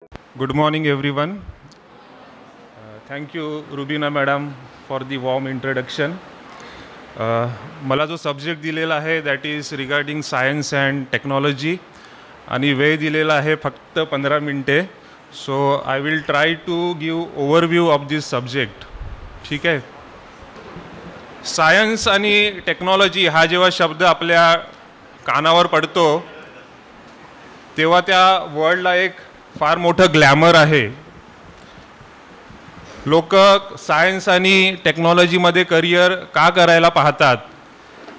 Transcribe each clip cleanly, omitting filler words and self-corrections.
Good morning, everyone. Thank you, Rubina madam, for the warm introduction. मला जो subject दिलेला आहे that is regarding science and technology आणि वेळ दिलेला आहे फक्त 15 मिनटे. So I will try to give overview of this subject. ठीक आहे. सायन्स आणि टेक्नॉलॉजी हा जेव्हा शब्द आपल्या कानावर पडतो तेव्हा त्या वर्ल्डला एक फार मोठं ग्लॅमर आहे. लोक सायन्स आणि टेक्नॉलॉजीमध्ये करिअर का करायला पाहतात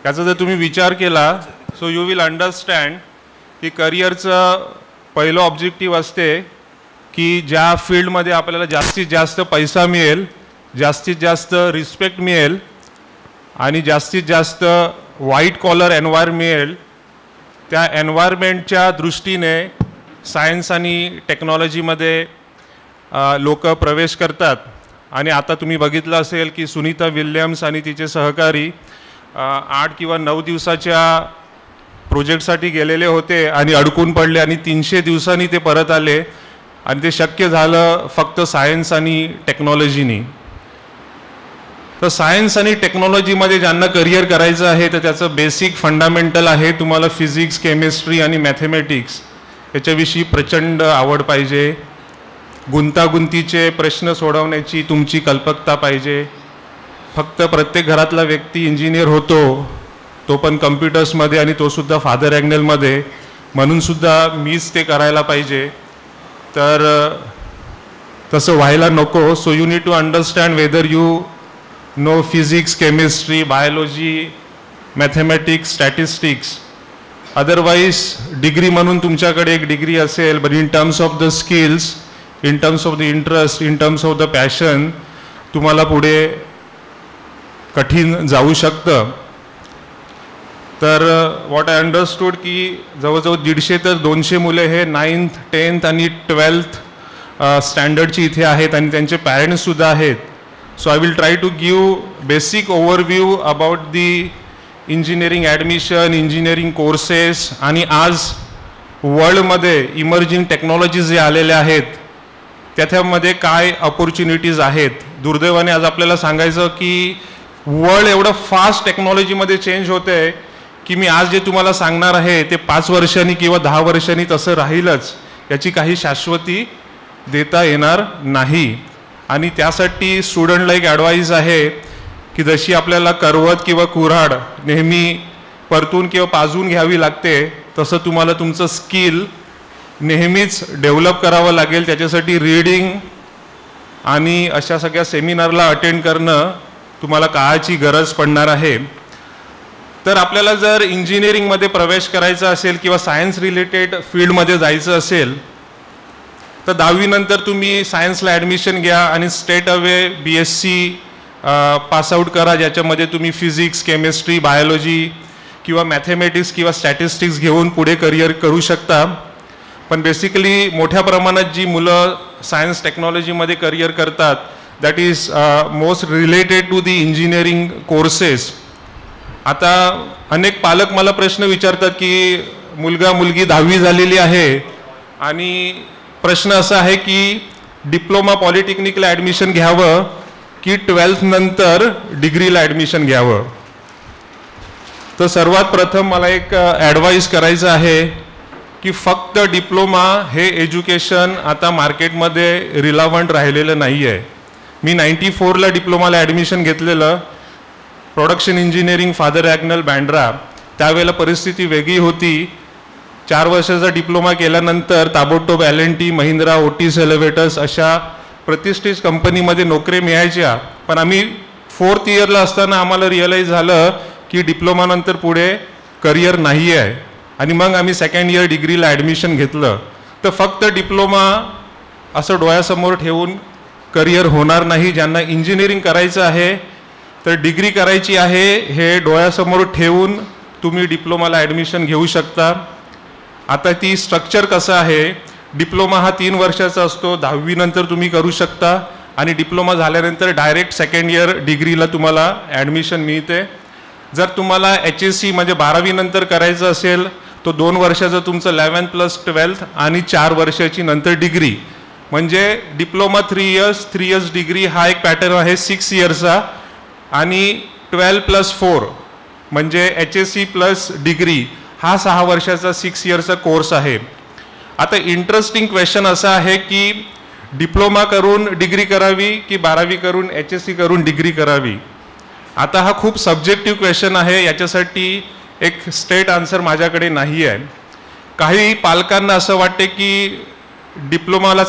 याचा जर तुम्ही विचार केला सो यू विल अंडरस्टँड की करिअरचं पहिलं ऑब्जेक्टिव्ह असते की ज्या फील्डमध्ये आपल्याला जास्तीत जास्त पैसा मिळेल, जास्तीत जास्त रिस्पेक्ट मिळेल आणि जास्तीत जास्त व्हाईट कॉलर एन्व्हायरमेंट मिळेल, त्या एन्व्हायरमेंटच्या दृष्टीने सायन्स आणि टेक्नॉलॉजीमध्ये लोक प्रवेश करतात. आणि आता तुम्ही बघितलं असेल की सुनीता विल्यम्स आणि तिचे सहकारी 8 किंवा 9 दिवसाच्या प्रोजेक्टसाठी गेलेले होते आणि अडकून पडले आणि 300 दिवसांनी ते परत आले आणि ते शक्य झालं फक्त सायन्स आणि टेक्नॉलॉजीनी. तर सायन्स आणि टेक्नॉलॉजीमध्ये ज्यांना करिअर करायचं आहे तर त्याचं बेसिक फंडामेंटल आहे तुम्हाला फिजिक्स, केमिस्ट्री आणि मॅथेमॅटिक्स याच्याविषयी प्रचंड आवड पाहिजे. गुंतागुंतीचे प्रश्न सोडवण्याची तुमची कल्पकता पाहिजे. फक्त प्रत्येक घरातला व्यक्ती इंजिनियर होतो, तो पण कम्प्युटर्समध्ये आणि तो सुद्धा फादर अँगलमध्ये, म्हणूनसुद्धा मीच ते करायला पाहिजे तर तसं व्हायला नको. So you need to understand whether you know physics, chemistry, biology, mathematics, statistics. Otherwise degree म्हणून तुमच्याकडे एक डिग्री असेल but in terms of the skills, in terms of the interest, in terms of the passion तुम्हाला पुढे कठीण जाऊ शकतं. तर व्हॉट आय अंडरस्टूड की जवळजवळ 150 ते 200 मुले हे 9th, 10th आणि 12th स्टँडर्डची इथे आहेत आणि त्यांचे पॅरेंट्ससुद्धा आहेत. So I will try to give basic overview about the engineering admission, engineering courses आणि आज वर्ल्डमध्ये इमर्जिंग टेक्नॉलॉजीज जे आलेल्या आहेत त्याच्यामध्ये काय अपॉर्च्युनिटीज आहेत. दुर्दैवाने आज आपल्याला सांगायचं की वर्ल्ड एवढं फास्ट टेक्नॉलॉजीमध्ये चेंज होते की मी आज जे तुम्हाला सांगणार आहे ते 5 वर्षांनी किंवा 10 वर्षांनी तसं राहीलच, याची काही शाश्वती देता येणार नाही. आणि त्यासाठी स्टुडंटला एक ॲडवाईस आहे की जशी आपल्याला करवत किंवा कुऱ्हाड नेहमी परतून किंवा पाजून घ्यावी लागते तसं तुम्हाला तुमचं स्किल नेहमीच डेव्हलप करावं लागेल. त्याच्यासाठी रीडिंग आणि अशा सगळ्या सेमिनारला अटेंड करणं तुम्हाला काळाची गरज पडणार आहे. तर आपल्याला जर इंजिनिअरिंगमध्ये प्रवेश करायचा असेल किंवा सायन्स रिलेटेड फील्डमध्ये जायचं असेल तर 10वी नंतर तुम्ही सायन्सला ॲडमिशन घ्या आणि स्ट्रेट अवे BSc पासआउट करा, ज्याच्यामध्ये तुम्ही फिजिक्स, केमिस्ट्री, बायोलॉजी किंवा मॅथेमॅटिक्स किंवा स्टॅटिस्टिक्स घेऊन पुढे करिअर करू शकता. पण बेसिकली मोठ्या प्रमाणात जी मुलं सायन्स टेक्नॉलॉजीमध्ये करिअर करतात that is most related to the engineering courses. आता अनेक पालक मला प्रश्न विचारतात की मुलगा मुलगी 10वी झालेली आहे आणि प्रश्न असा आहे की डिप्लोमा पॉलिटेक्निकला ॲडमिशन घ्यावं की 12th नंतर डिग्रीला ॲडमिशन घ्यावं. तर सर्वात प्रथम मला एक ॲडवाईस करायचं आहे की फक्त डिप्लोमा हे एज्युकेशन आता मार्केटमध्ये रिलावंट राहिलेलं नाही आहे. मी 94ला डिप्लोमाला ॲडमिशन घेतलेलं, प्रोडक्शन इंजिनिअरिंग फादर ॲग्नल बँड्रा. त्यावेळेला परिस्थिती वेगळी होती. 4 वर्षाचा डिप्लोमा केल्यानंतर ताबडतोब L&T, महिंद्रा, ओटीस एलिव्हेटर्स अशा प्रतिष्ठित कंपनीमध्ये नोकरी मिळायच्या. पण आम्ही 4th इयरला असताना आम्हाला रिअलाईज झालं की डिप्लोमानंतर पुढे करिअर नाही आहे आणि मग आम्ही 2nd इयर डिग्रीला ॲडमिशन घेतलं. तर फक्त डिप्लोमा असं डोळ्यासमोर ठेवून करिअर होणार नाही. ज्यांना इंजिनिअरिंग करायचं आहे तर डिग्री करायची आहे हे डोळ्यासमोर ठेवून तुम्ही डिप्लोमाला ॲडमिशन घेऊ शकता. आता ती स्ट्रक्चर कसं आहे, डिप्लोमा हा 3 वर्षाचा असतो, 10वी नंतर तुम्ही करू शकता आणि डिप्लोमा झाल्यानंतर डायरेक्ट 2nd इयर डिग्रीला तुम्हाला ॲडमिशन मिळते. जर तुम्हाला HSC म्हणजे 12वी नंतर करायचं असेल तो 2 वर्षाचं तुमचं 11th प्लस 12th आणि 4 वर्षाची नंतर डिग्री, म्हणजे डिप्लोमा 3 इयर्स 3 इयर्स डिग्री हा एक पॅटर्न आहे 6 इयर्सचा, आणि 12 प्लस 4 म्हणजे HSC प्लस डिग्री हा 6 वर्षाचा 6 इयर्सचा कोर्स आहे. आता इंटरेस्टिंग क्वेश्चन असा आहे की डिप्लोमा करून डिग्री करावी की 12वी करून HSC करून डिग्री करावी. आता हा खूप सब्जेक्टिव्ह क्वेश्चन आहे, याच्यासाठी एक स्ट्रेट आन्सर माझ्याकडे नाही आहे. काही पालकांना असं वाटते की डिप्लोमाला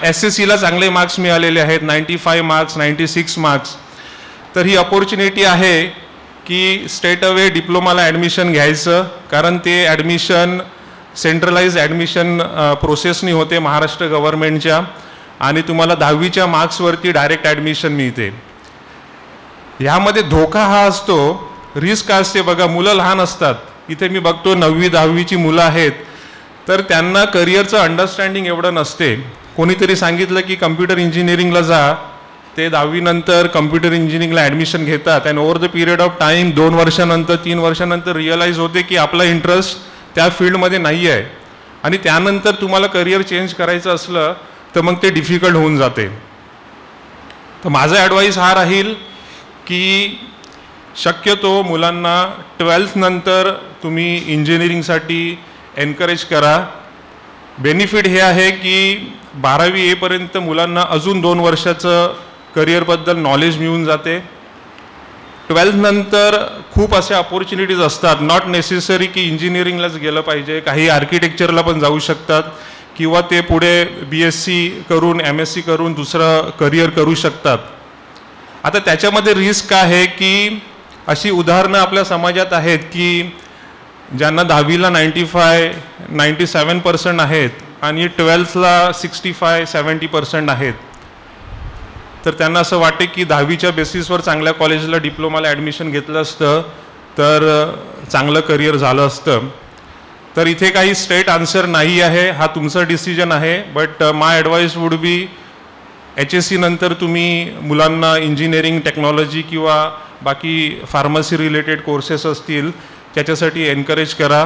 SSCला चांगले मार्क्स मिळालेले आहेत, 95 मार्क्स 96 मार्क्स, तर ही अपॉर्च्युनिटी आहे की स्ट्रेट अवे डिप्लोमाला ॲडमिशन घ्यायचं, कारण ते ॲडमिशन सेंट्रलाइज ॲडमिशन प्रोसेसनी होते महाराष्ट्र गव्हर्नमेंटच्या, आणि तुम्हाला 10वीच्या मार्क्सवरती डायरेक्ट ॲडमिशन मिळते. ह्यामध्ये धोका हा असतो, रिस्क असते बघा. मुलं लहान असतात, इथे मी बघतो 9वी 10वीची मुलं आहेत, तर त्यांना करिअरचं अंडरस्टँडिंग एवढं नसते. कोणीतरी सांगितलं की कम्प्युटर इंजिनिअरिंगला जा, ते 10वी नंतर कम्प्युटर इंजिनिअरिंगला ॲडमिशन घेतात, and over the period of time 2 वर्षानंतर 3 वर्षानंतर रिअलाईज होते की आपला इंटरेस्ट त्या फील्डमध्ये नाही आहे, आणि त्यानंतर तुम्हाला करिअर चेंज करायचं असलं तर मग ते डिफिकल्ट होऊन जाते. तर माझं ॲडवाईस हा राहील की शक्यतो मुलांना 12th नंतर तुम्ही इंजिनिअरिंगसाठी एनकरेज करा. बेनिफिट हे आहे की 12वी येईपर्यंत मुलांना अजून 2 वर्षाचं करिअरबद्दल नॉलेज मिळून जाते. 12th नंतर खूप अशा अपॉर्च्युनिटीज असतात, नॉट नेसेसरी की इंजिनिअरिंगलाच गेलं पाहिजे, काही आर्किटेक्चरला पण जाऊ शकतात, किंवा ते पुढे BSc करून MSc करून दुसरं करिअर करू शकतात. आता त्याच्यामध्ये रिस्क आहे की अशी उदाहरणं आपल्या समाजात आहेत की ज्यांना 10वीला 97% आहेत आणि 12thला 65-70% आहेत, तर त्यांना असं वाटते की 10वीच्या बेसिसवर चांगल्या कॉलेजला डिप्लोमाला ॲडमिशन घेतलं असतं तर चांगलं करिअर झालं असतं. तर इथे काही स्ट्रेट आन्सर नाही आहे, हा तुमचा डिसिजन आहे. But my advice would be HSC नंतर तुम्ही मुलांना इंजिनिअरिंग टेक्नॉलॉजी किंवा बाकी फार्मसी रिलेटेड कोर्सेस असतील त्याच्यासाठी एनकरेज करा.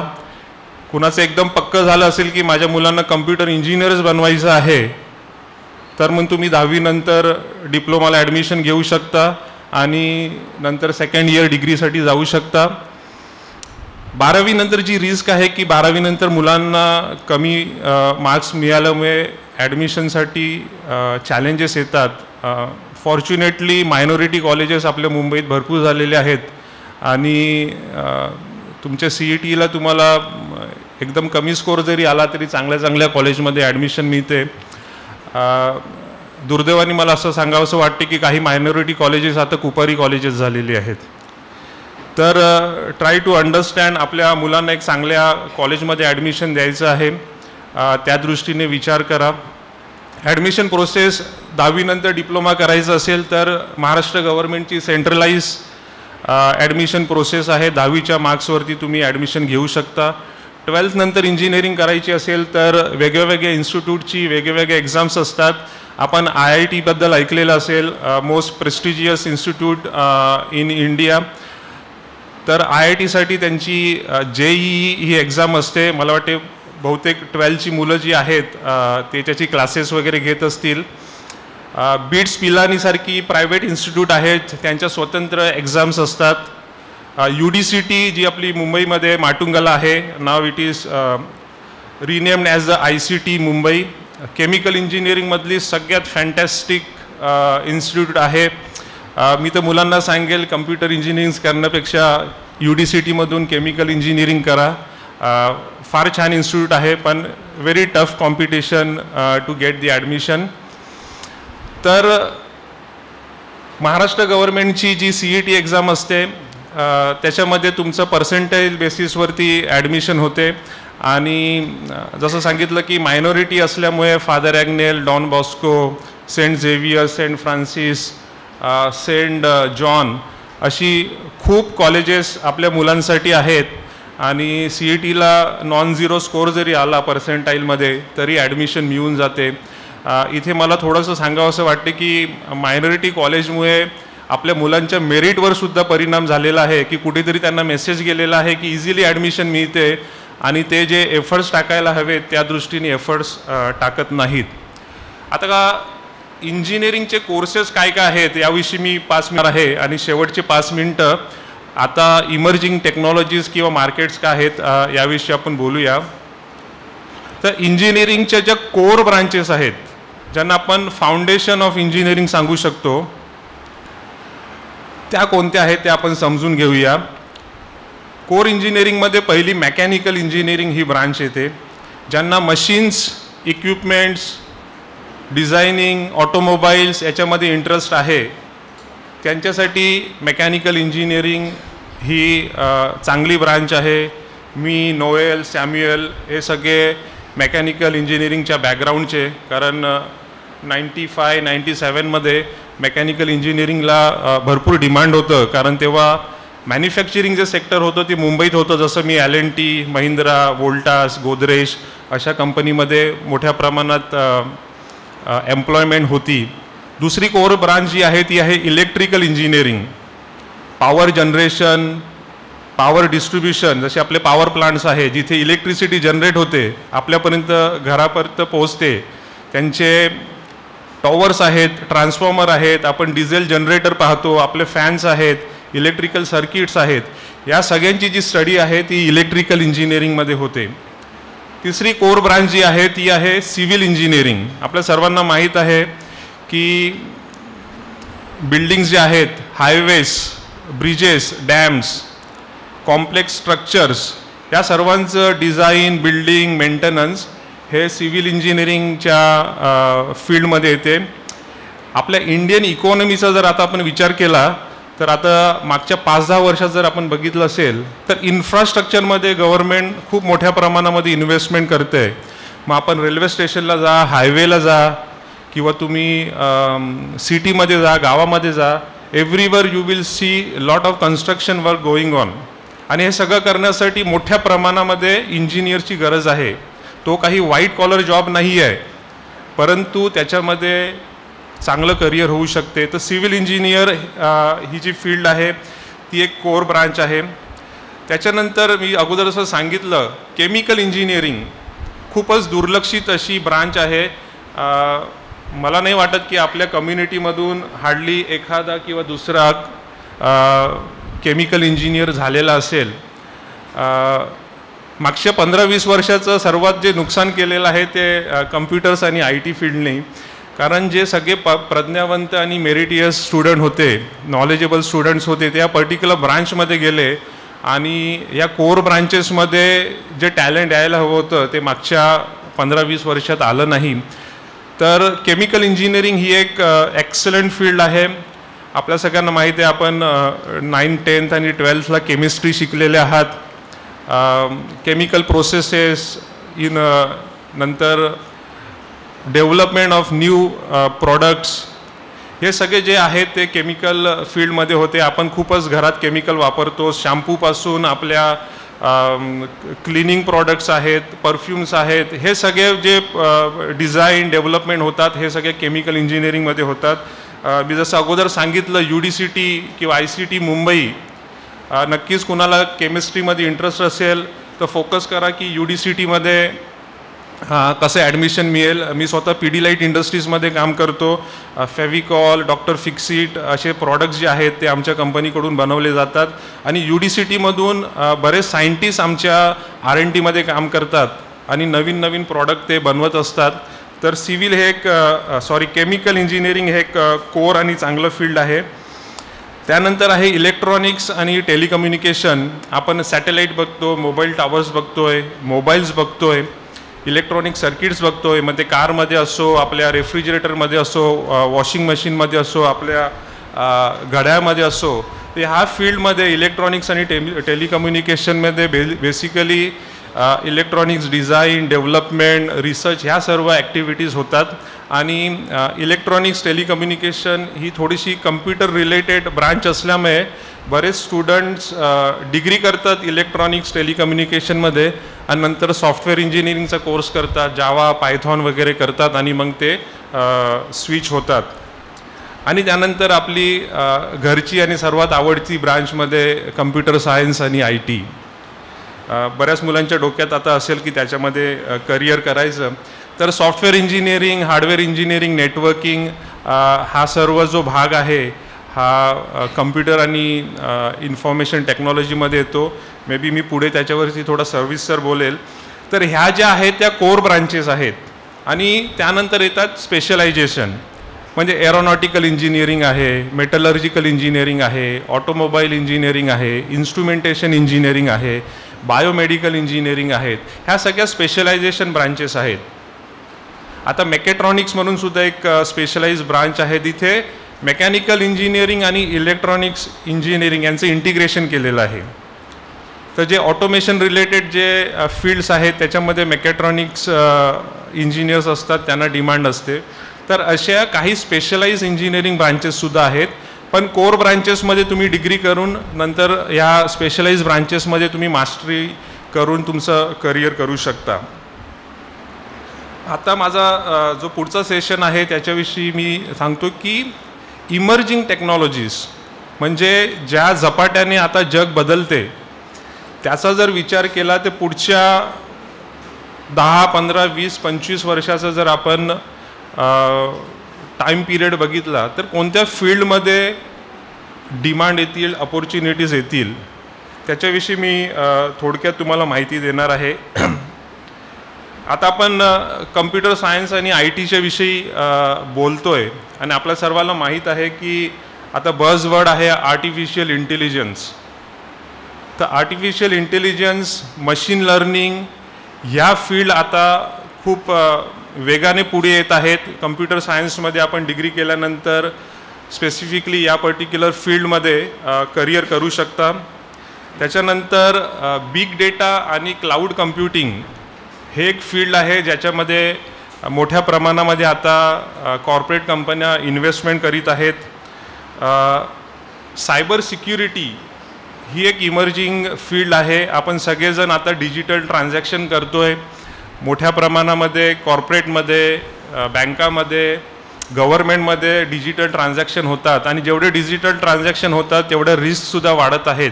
कुणाचं एकदम पक्कं झालं असेल की माझ्या मुलांना कम्प्युटर इंजिनियरच बनवायचं आहे, तर मग तुम्ही 10वी नंतर डिप्लोमाला ॲडमिशन घेऊ शकता आणि नंतर 2nd इयर डिग्रीसाठी जाऊ शकता. 12वी नंतर जी रिस्क आहे की 12वी नंतर मुलांना कमी मार्क्स मिळाल्यामुळे ॲडमिशनसाठी चॅलेंजेस येतात. फॉर्च्युनेटली मायनॉरिटी कॉलेजेस आपल्या मुंबईत भरपूर झालेले आहेत, आणि तुमच्या CETला तुम्हाला एकदम कमी स्कोर जरी आला तरी चांगल्या चांगल्या कॉलेजमध्ये ॲडमिशन मिळते. दुर्दैवाने मला असं सांगावंसं वाटते की काही मायनॉरिटी कॉलेजेस आता कुपारी कॉलेजेस झालेली आहेत. तर ट्राय टू अंडरस्टँड, आपल्या मुलांना एक चांगल्या कॉलेजमध्ये ॲडमिशन द्यायचं आहे, त्या दृष्टीने विचार करा. ॲडमिशन प्रोसेस 10वी नंतर डिप्लोमा करायचं असेल तर महाराष्ट्र गव्हर्नमेंटची सेंट्रलाइज ॲडमिशन प्रोसेस आहे. 10वीच्या मार्क्सवरती तुम्ही ॲडमिशन घेऊ शकता. 12th नंतर इंजिनिअरिंग करायची असेल तर वेगवेगळ्या इन्स्टिट्यूटची वेगवेगळे एक्झाम्स असतात. आपण IITबद्दल ऐकलेलं असेल, most prestigious institute in India. तर IITसाठी त्यांची JEE ही एक्झाम असते. मला वाटते बहुतेक 12ची मुलं जी आहेत ते त्याची क्लासेस वगैरे घेत असतील. बिट्स पिलानीसारखी प्रायव्हेट इन्स्टिट्यूट आहेत, त्यांच्या स्वतंत्र एक्झाम्स असतात. UDCT जी आपली मुंबईमध्ये माटुंगाला आहे, नाव it is renamed as the ICT Mumbai. Chemical इंजिनिअरिंगमधली सगळ्यात फॅन्टॅस्टिक इन्स्टिट्यूट आहे. मी तर मुलांना सांगेल कम्प्युटर इंजिनिअरिंग करण्यापेक्षा UDCTमधून केमिकल इंजिनिअरिंग करा. फार छान इन्स्टिट्यूट आहे, पण very tough competition to get the admission. तर महाराष्ट्र गव्हर्नमेंटची जी CET एक्झाम असते त्याच्यामध्ये तुमचं पर्सेंटेज बेसिसवरती ॲडमिशन होते, आणि जसं सांगितलं की मायनॉरिटी असल्यामुळे father Agnel, Don Bosco, saint Xavier, saint Francis, saint John अशी खूप कॉलेजेस आपल्या मुलांसाठी आहेत. आणि CETला नॉन-झिरो स्कोर जरी आला पर्सेंटाईलमध्ये तरी ॲडमिशन मिळून जाते. इथे मला थोडंसं सांगावंसं वाटते की मायनॉरिटी कॉलेजमुळे आपल्या मुलांच्या मेरिटवर सुद्धा परिणाम झालेला आहे, की कुठेतरी त्यांना मेसेज गेलेला आहे की इझिली ॲडमिशन मिळते आणि ते जे एफर्ट्स टाकायला हवेत त्या दृष्टीने एफर्ट्स टाकत नाहीत. आता का इंजिनिअरिंगचे कोर्सेस काय काय आहेत याविषयी मी 5 मिनिट आहे आणि शेवटचे 5 मिनिटं आता इमर्जिंग टेक्नॉलॉजीज किंवा मार्केट्स काय आहेत याविषयी आपण बोलूया. तर इंजिनिअरिंगच्या ज्या कोर ब्रांचेस आहेत, ज्यांना आपण फाउंडेशन ऑफ इंजिनिअरिंग सांगू शकतो, त्या कोणत्या आहेत ते आपण समजून घेऊया. कोर इंजिनिअरिंगमध्ये पहिली मेकॅनिकल इंजिनिअरिंग ही ब्रांच येते, ज्यांना मशीन्स, इक्विपमेंट्स, डिझायनिंग, ऑटोमोबाईल्स याच्यामध्ये इंटरेस्ट आहे, त्यांच्यासाठी मेकॅनिकल इंजिनिअरिंग ही चांगली ब्रांच आहे. मी, नोएल, सॅम्युएल हे सगळे मेकॅनिकल इंजिनिअरिंगच्या बॅकग्राऊंडचे, कारण 95-97मध्ये मेकॅनिकल इंजिनिअरिंगला भरपूर डिमांड होतं, कारण तेव्हा मॅन्युफॅक्चरिंग जे सेक्टर होतं ते मुंबईत होतं. जसं मी L&T, महिंद्रा, वोल्टास, गोदरेज अशा कंपनीमध्ये मोठ्या प्रमाणात एम्प्लॉयमेंट होती. दुसरी कोर ब्रांच जी आहे ती आहे electrical engineering. Power generation, power distribution, जसे आपले पॉवर प्लांट्स आहे जिथे इलेक्ट्रिसिटी जनरेट होते, आपल्यापर्यंत घरापर्यंत पोहोचते, त्यांचे टॉवर्स आहेत, ट्रान्सफॉर्मर आहेत, आपण डिझेल जनरेटर पाहतो, आपले फॅन्स आहेत, इलेक्ट्रिकल सर्किट्स आहेत, या सगळ्यांची जी स्टडी आहे ती इलेक्ट्रिकल इंजिनिअरिंगमध्ये होते. तिसरी कोर ब्रांच जी आहे ती आहे सिव्हिल इंजिनिअरिंग. आपल्या सर्वांना माहीत आहे की बिल्डिंग्स जे आहेत, highways, bridges, dams, complex structures, या सर्वांचं डिझाईन, बिल्डिंग, मेंटेनन्स हे सिव्हिल इंजिनिअरिंगच्या फील्डमध्ये येते. आपल्या इंडियन इकॉनॉमीचा जर आता आपण विचार केला तर आता मागच्या 5-10 वर्षात जर आपण बघितलं असेल तर इन्फ्रास्ट्रक्चरमध्ये गव्हर्नमेंट खूप मोठ्या प्रमाणामध्ये इन्व्हेस्टमेंट करते आहे. मग आपण रेल्वे स्टेशनला जा, हायवेला जा, किंवा तुम्ही सिटीमध्ये जा, गावामध्ये जा, everywhere you will see lot of construction work going on. आणि हे सगळं करण्यासाठी मोठ्या प्रमाणामध्ये इंजिनियरची गरज आहे. तो काही व्हाईट कॉलर जॉब नाही आहे, परंतु त्याच्यामध्ये चांगलं करिअर होऊ शकते. तर सिव्हिल इंजिनियर ही जी फील्ड आहे ती एक कोर ब्रांच आहे. त्याच्यानंतर मी अगोदर असं सांगितलं, केमिकल इंजिनिअरिंग खूपच दुर्लक्षित अशी ब्रांच आहे. मला नाही वाटत की आपल्या कम्युनिटीमधून हार्डली एखादा किंवा दुसरा केमिकल इंजिनियर झालेला असेल. मागच्या 15-20 वर्षाचं सर्वात जे नुकसान केलेलं आहे ते कम्प्युटर्स आणि IT फील्डने. कारण जे सगळे प्रज्ञावंत आणि मेरिटियस स्टुडंट होते, नॉलेजेबल स्टुडंट्स होते, ते या पर्टिक्युलर ब्रांचमध्ये गेले आणि या कोर ब्रांचेसमध्ये जे टॅलेंट यायला हवं होतं ते मागच्या 15-20 वर्षात आलं नाही. तर केमिकल इंजिनिअरिंग ही एक एक्सलंट फील्ड आहे. आपल्या सगळ्यांना माहिती आहे, आपण 9th, 10th आणि 12thला केमिस्ट्री शिकलेले आहात. केमिकल प्रोसेसेस इन नंतर डेव्हलपमेंट ऑफ न्यू प्रोडक्ट्स, हे सगळे जे आहेत ते केमिकल फील्डमध्ये होते. आपण खूपच घरात केमिकल वापरतो, शॅम्पूपासून आपल्या क्लिनिंग प्रॉडक्ट्स आहेत, परफ्यूम्स आहेत, हे सगळे जे डिझाईन डेव्हलपमेंट होतात हे सगळे केमिकल इंजिनिअरिंगमध्ये होतात. मी जसं अगोदर सांगितलं, UDCT किंवा ICT मुंबई, नक्कीच कुणाला केमिस्ट्रीमध्ये इंटरेस्ट असेल तर फोकस करा की UDCTमध्ये कसं ॲडमिशन मिळेल. मी स्वतः PDLite इंडस्ट्रीजमध्ये काम करतो. फेविकॉल, डॉक्टर फिक्सिट असे प्रॉडक्ट्स जे आहेत ते आमच्या कंपनीकडून बनवले जातात आणि UDCTमधून बरेच सायंटिस्ट आमच्या R&Dमध्ये काम करतात आणि नवीन नवीन प्रॉडक्ट ते बनवत असतात. तर सिव्हिल हे एक केमिकल इंजिनिअरिंग हे एक कोर आणि चांगलं फील्ड आहे. त्यानंतर आहे इलेक्ट्रॉनिक्स आणि टेलिकम्युनिकेशन. आपण सॅटेलाईट बघतो, मोबाईल टावर्स बघतोय, मोबाईल्स बघतोय, इलेक्ट्रॉनिक सर्किट्स बघतोय. मग ते कारमध्ये असो, आपल्या रेफ्रिजरेटरमध्ये असो, वॉशिंग मशीनमध्ये असो, आपल्या घड्याळमध्ये असो. तर ह्या फील्डमध्ये इलेक्ट्रॉनिक्स आणि टेलिकम्युनिकेशनमध्ये basically electronics design, development, research ह्या सर्व ॲक्टिव्हिटीज होतात. आणि इलेक्ट्रॉनिक्स टेलिकम्युनिकेशन ही थोडीशी कम्प्युटर रिलेटेड ब्रांच असल्यामुळे बरेच स्टुडंट्स डिग्री करतात इलेक्ट्रॉनिक्स टेलिकम्युनिकेशनमध्ये आणि नंतर सॉफ्टवेअर इंजिनिअरिंगचा कोर्स करतात, जावा, पायथॉन वगैरे करतात आणि मग ते स्विच होतात. आणि त्यानंतर आपली घरची आणि सर्वात आवडती ब्रांचमध्ये कम्प्युटर सायन्स आणि IT. बऱ्याच मुलांच्या डोक्यात आता असेल की त्याच्यामध्ये करिअर करायचं, तर software engineering, hardware engineering, networking हा सर्व जो भाग आहे हा कम्प्युटर आणि इन्फॉर्मेशन टेक्नॉलॉजीमध्ये येतो. मे बी मी पुढे त्याच्यावरती थोडा सविस्तर बोलेल. तर ह्या ज्या आहेत त्या कोर ब्रांचेस आहेत आणि त्यानंतर येतात स्पेशलायझेशन, म्हणजे एरोनॉटिकल इंजिनिअरिंग आहे, मेटलर्जिकल इंजिनिअरिंग आहे, ऑटोमोबाईल इंजिनिअरिंग आहे, इन्स्ट्रुमेंटेशन इंजिनिअरिंग आहे, बायोमेडिकल इंजिनिअरिंग आहेत. ह्या सगळ्या स्पेशलायझेशन ब्रांचेस आहेत. आता मेकॅट्रॉनिक्स म्हणून सुद्धा एक स्पेशलाइज ब्रांच आहे, तिथे मेकॅनिकल इंजिनिअरिंग आणि इलेक्ट्रॉनिक्स इंजिनिअरिंग यांचं इंटिग्रेशन केलेलं आहे. तर जे ऑटोमेशन रिलेटेड जे फील्ड्स आहेत त्याच्यामध्ये मेकॅट्रॉनिक्स इंजिनियर्स असतात, त्यांना डिमांड असते. तर अशा काही स्पेशलाइज इंजिनिअरिंग ब्रांचेससुद्धा आहेत. पण कोर ब्रांचेसमध्ये तुम्ही डिग्री करून नंतर ह्या स्पेशलाइज ब्रांचेसमध्ये तुम्ही मास्टरी करून तुमचं करिअर करू शकता. आता माझा जो पुढचा सेशन आहे त्याच्याविषयी मी सांगतो की इमर्जिंग टेक्नॉलॉजीज, म्हणजे ज्या झपाट्याने आता जग बदलते त्याचा जर विचार केला तर पुढच्या 10, 15, 20, 25 वर्षाचा जर आपण टाईम पिरियड बघितला तर कोणत्या फील्डमध्ये डिमांड येतील, अपॉर्च्युनिटीज येतील त्याच्याविषयी मी थोडक्यात तुम्हाला माहिती देणार आहे. आता आपण कम्प्युटर सायन्स आणि ITच्या विषयी बोलतोय आणि आपल्या सर्वांना माहीत आहे की आता बझवर्ड आहे आर्टिफिशियल इंटेलिजन्स. तर आर्टिफिशियल इंटेलिजन्स, मशीन लर्निंग ह्या फील्ड आता खूप वेगाने पुढे येत आहेत. कम्प्युटर सायन्समध्ये आपण डिग्री केल्यानंतर स्पेसिफिकली या पर्टिक्युलर फील्डमध्ये करिअर करू शकता. त्याच्यानंतर बिग डेटा आणि क्लाउड कम्प्युटिंग हे एक फील्ड आहे ज्याच्यामध्ये मोठ्या प्रमाणामध्ये आता कॉर्पोरेट कंपन्या इन्व्हेस्टमेंट करीत आहेत. सायबर सिक्युरिटी ही एक इमर्जिंग फील्ड आहे. आपण सगळेजण आता डिजिटल ट्रान्झॅक्शन करतोय मोठ्या प्रमाणामध्ये. कॉर्पोरेटमध्ये, बँकामध्ये, गव्हर्नमेंटमध्ये डिजिटल ट्रान्झॅक्शन होतात आणि जेवढे डिजिटल ट्रान्झॅक्शन होतात तेवढ्या रिस्कसुद्धा वाढत आहेत.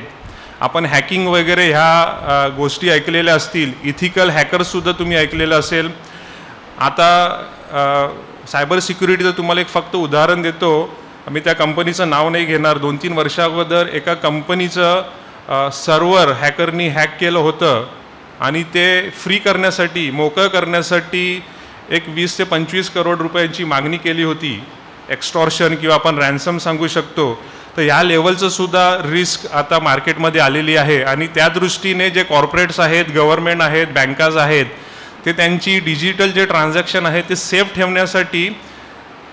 आपण हॅकिंग वगैरे ह्या गोष्टी ऐकलेल्या असतील, इथिकल हॅकर्ससुद्धा तुम्ही ऐकलेलं असेल. आता सायबर सिक्युरिटीचं तुम्हाला एक फक्त उदाहरण देतो. मी त्या कंपनीचं नाव नाही घेणार. 2-3 वर्षाअगोदर एका कंपनीचं सर्व्हर हॅकरनी हॅक केलं होतं आणि ते फ्री करण्यासाठी, मोकळं करण्यासाठी एक 20 ते 25 करोड रुपयांची मागणी केली होती. एक्स्टॉर्शन किंवा आपण रॅन्सम सांगू शकतो. तर ह्या लेवलचं सुद्धा रिस्क आता मार्केटमध्ये आलेली आहे आणि त्या दृष्टीने जे कॉर्पोरेट्स आहेत, गव्हर्नमेंट आहेत, बँकाज आहेत, ते त्यांची डिजिटल जे ट्रान्झॅक्शन आहे ते सेफ ठेवण्यासाठी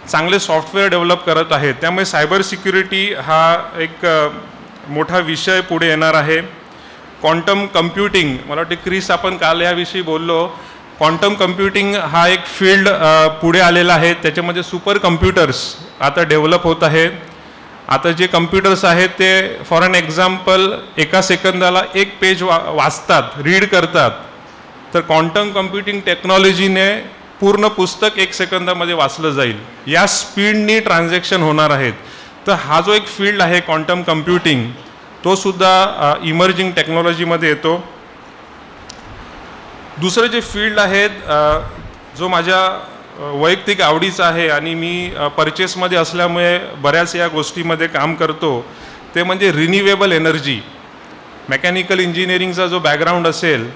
चांगले सॉफ्टवेअर डेव्हलप करत आहेत. त्यामुळे सायबर सिक्युरिटी हा एक मोठा विषय पुढे येणार आहे. क्वांटम कम्प्युटिंग, मला वाटते क्रिस आपण काल याविषयी बोललो. क्वांटम कम्प्युटिंग हा एक फील्ड पुढे आलेला आहे. त्याच्यामध्ये सुपर कम्प्युटर्स आता डेव्हलप होत आहेत. आता जे कम्प्युटर्स आहेत ते फॉर एन एक्झाम्पल एका सेकंदाला एक पेज वाचतात, रीड करतात. तर क्वांटम कम्प्युटिंग टेक्नॉलॉजीने पूर्ण पुस्तक 1 सेकंदामध्ये वाचलं जाईल. या स्पीडनी ट्रान्झॅक्शन होणार आहेत. तर हा जो एक फील्ड आहे क्वांटम कम्प्युटिंग, तो सुद्धा इमर्जिंग टेक्नॉलॉजीमध्ये येतो. दुसरं जे फील्ड आहेत जो माझ्या वैयक्तिक आवडीचा आहे आणि मी परचेसमध्ये असल्यामुळे बऱ्याच या गोष्टीमध्ये काम करतो, ते म्हणजे रिन्युएबल एनर्जी. मेकॅनिकल इंजिनिअरिंगचा जो बॅकग्राऊंड असेल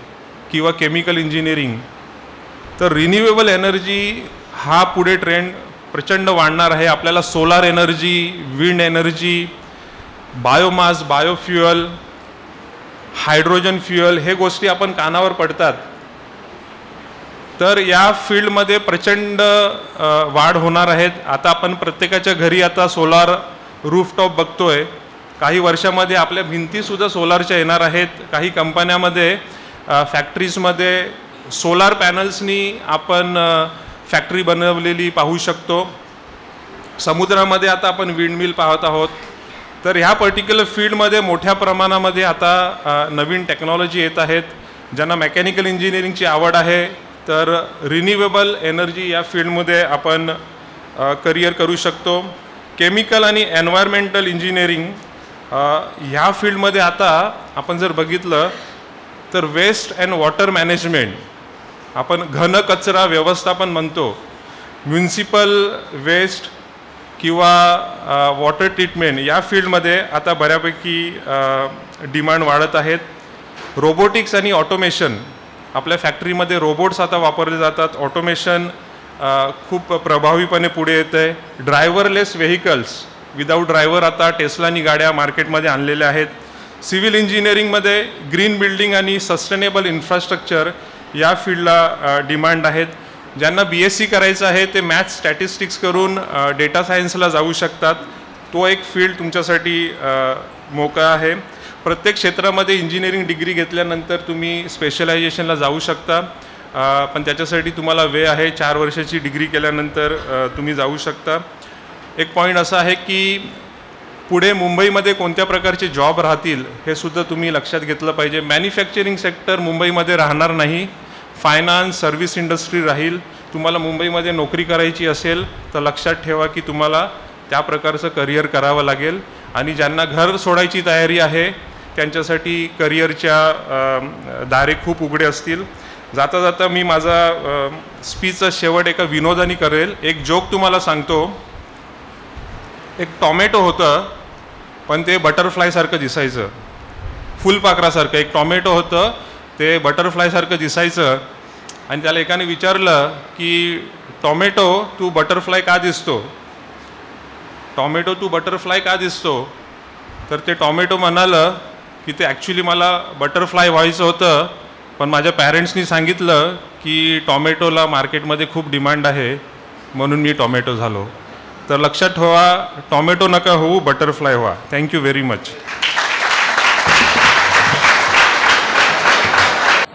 किंवा केमिकल इंजिनिअरिंग, तर रिन्युएबल एनर्जी हा पुढे ट्रेंड प्रचंड वाढणार आहे. आपल्याला solar energy, wind energy, biomass, biofuel, hydrogen fuel हे गोष्टी आपण कानावर पडतात. तर या फील्डमध्ये प्रचंड वाढ होणार आहेत. आता आपण प्रत्येकाच्या घरी आता सोलार रूफटॉप बघतोय. काही वर्षामध्ये आपल्या भिंतीसुद्धा सोलारच्या येणार आहेत. काही कंपन्यामध्ये, फॅक्टरीजमध्ये सोलार पॅनल्सनी आपण फॅक्टरी बनवलेली पाहू शकतो. समुद्रामध्ये आता आपण विंडमिल पाहत आहोत. तर ह्या पर्टिक्युलर फील्डमध्ये मोठ्या प्रमाणामध्ये आता नवीन टेक्नॉलॉजी येत आहेत. ज्यांना मेकॅनिकल इंजिनिअरिंगची आवड आहे तर रिन्युएबल एनर्जी या फील्डमध्ये आपण करिअर करू शकतो. केमिकल आणि एन्व्हायरमेंटल इंजिनिअरिंग ह्या फील्डमध्ये आता आपण जर बघितलं तर वेस्ट अँड वॉटर मॅनेजमेंट, आपण घन कचरा व्यवस्थापन म्हणतो, म्युन्सिपल वेस्ट किंवा वॉटर ट्रीटमेंट या फील्डमध्ये आता बऱ्यापैकी डिमांड वाढत आहेत. रोबोटिक्स आणि ऑटोमेशन, आपल्या फॅक्टरीमध्ये रोबोट्स आता वापरले जातात. ऑटोमेशन खूप प्रभावीपणे पुढे येतं आहे. ड्रायव्हरलेस व्हेकल्स, विदाऊट ड्रायव्हर आता टेस्लानी गाड्या मार्केटमध्ये आणलेल्या आहेत. सिव्हिल इंजिनिअरिंगमध्ये ग्रीन बिल्डिंग आणि सस्टेनेबल इन्फ्रास्ट्रक्चर या फील्डला डिमांड आहेत. ज्यांना BSc करायचं आहे ते मॅथ्स स्टॅटिस्टिक्स करून डेटा सायन्सला जाऊ शकतात. तो एक फील्ड तुमच्यासाठी मोकळा आहे. प्रत्येक क्षेत्रामध्ये इंजिनिअरिंग डिग्री घेतल्यानंतर तुम्ही स्पेशलायझेशनला जाऊ शकता, पण त्याच्यासाठी तुम्हाला वेळ आहे. 4 वर्षाची डिग्री केल्यानंतर तुम्ही जाऊ शकता. एक पॉईंट असा आहे की पुढे मुंबईमध्ये कोणत्या प्रकारचे जॉब राहतील हे सुद्धा तुम्ही लक्षात घेतलं पाहिजे. मॅन्युफॅक्चरिंग सेक्टर मुंबईमध्ये राहणार नाही, फायनान्स सर्व्हिस इंडस्ट्री राहील. तुम्हाला मुंबईमध्ये नोकरी करायची असेल तर लक्षात ठेवा की तुम्हाला त्या प्रकारचं करिअर करावं लागेल. आणि ज्यांना घर सोडायची तयारी आहे त्यांच्यासाठी करिअरच्या दारे खूप उघडे असतील. जाता जाता मी माझा स्पीचचा शेवट एका विनोदाने करेल. एक जोक तुम्हाला सांगतो. एक टॉमॅटो होतं, पण ते बटरफ्लायसारखं दिसायचं, फुलपाखरासारखं. एक टॉमॅटो होतं, ते बटरफ्लायसारखं दिसायचं. आणि त्याला एकाने विचारलं की टॉमॅटो तू बटरफ्लाय का दिसतो, टॉमॅटो तू बटरफ्लाय का दिसतो? तर ते टॉमॅटो म्हणालं की ते ॲक्च्युली मला बटरफ्लाय व्हायचं होतं, पण माझ्या पॅरेंट्सनी सांगितलं की टॉमॅटोला मार्केटमध्ये खूप डिमांड आहे म्हणून मी टॉमॅटो झालो. तर लक्षात ठेवा, टॉमॅटो नका होऊ, बटरफ्लाय व्हा. Thank you very much.